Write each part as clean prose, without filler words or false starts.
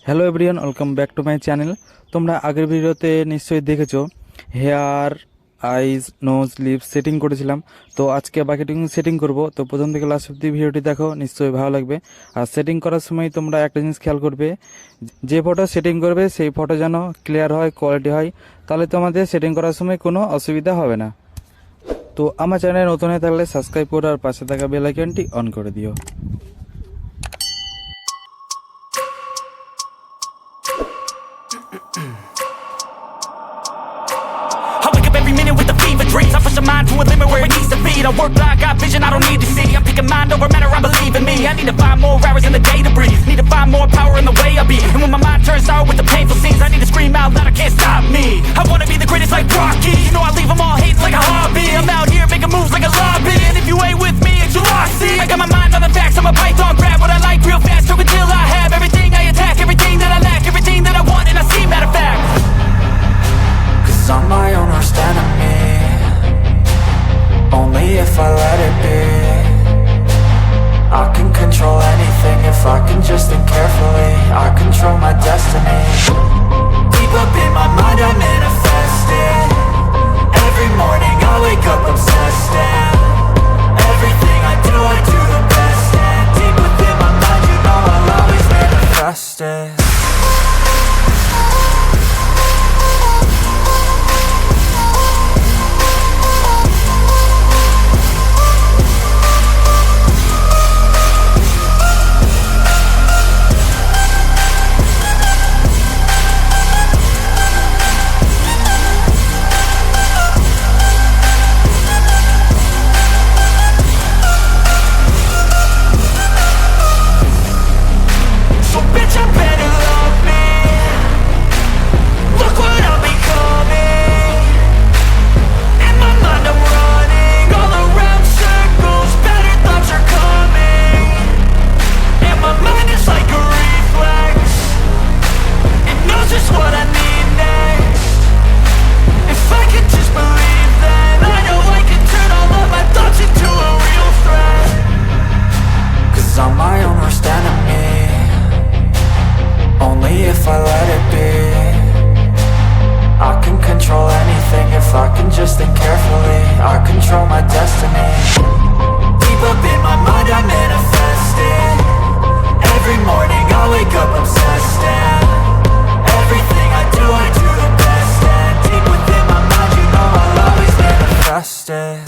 Hello everyone, welcome back to my channel. তোমরা আগের ভিডিওতে নিশ্চয়ই দেখেছো হেয়ার, আইজ, নোজ, লিপস সেটিং করেছিলাম। তো আজকে বাকিটুকু সেটিং করব। তো প্রথম থেকে লাস্ট অব্দি ভিডিওটি দেখো, নিশ্চয়ই ভালো লাগবে। আর সেটিং করার সময় তোমরা একটা জিনিস খেয়াল করবে, যে ফটো সেটিং করবে সেই ফটো যেন ক্লিয়ার হয়, কোয়ালিটি হয়, তাহলে তোমাদের সেটিং করার সময় কোনো অসুবিধা হবে না। তো আমার চ্যানেলে নতুন হয়ে থাকলে সাবস্ক্রাইব করো আর পাশে থাকা বেল আইকনটি অন করে দিও। Every minute with the fever dreams, I push my mind to a limit where it needs to be. I work blind, got vision I don't need to see. I'm picking mind over matter, I believe in me. I need to find more hours in the day to breathe. Need to find more power in the way I be. And when my mind turns sour with the painful scenes, I need to scream out loud, I can't stop me. I wanna be the greatest like Rocky. You know I leave them all hating like a hobby. I'm out here making moves like a lobby. And if you ain't with me, it's your lossy. I got my mind on the facts, I'm a python, grab what I like real fast. Took until I have everything I attack, everything that I lack, everything that I want, and I see matter of fact. Cause I'm my own worst enemy. Only if I let it be. I can control anything if I can just think carefully. I control my destiny. Deep up in my mind I manifest it. Every morning I wake up obsessed, and everything I do the best. And deep within my mind you know I'll always manifest it. If I let it be, I can control anything if I can just think carefully. I control my destiny. Deep up in my mind I manifest it. Every morning I wake up obsessed, and everything I do the best. And deep within my mind you know I'll always manifest it.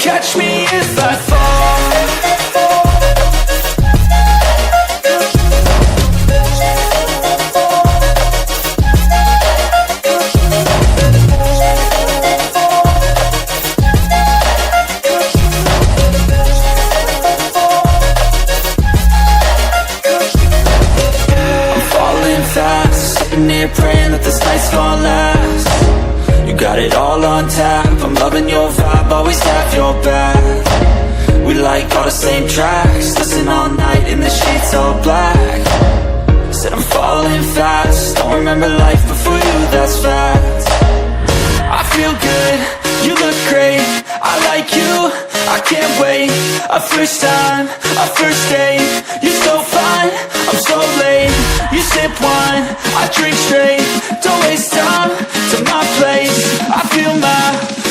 Catch me if I fall. I'm falling fast, sitting here praying that this night's gonna last. You got it all on tap, I'm loving your vibe, always have your back. We like all the same tracks, listen all night in the sheets all black. Said I'm falling fast, don't remember life before you, that's fact. I feel good, you look great, I like you, I can't wait. A first time, a first date, you're so fine, I'm so late. You sip wine, I drink straight, don't waste time to my place. I feel my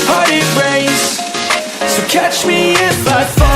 heart erase, so catch me if I fall.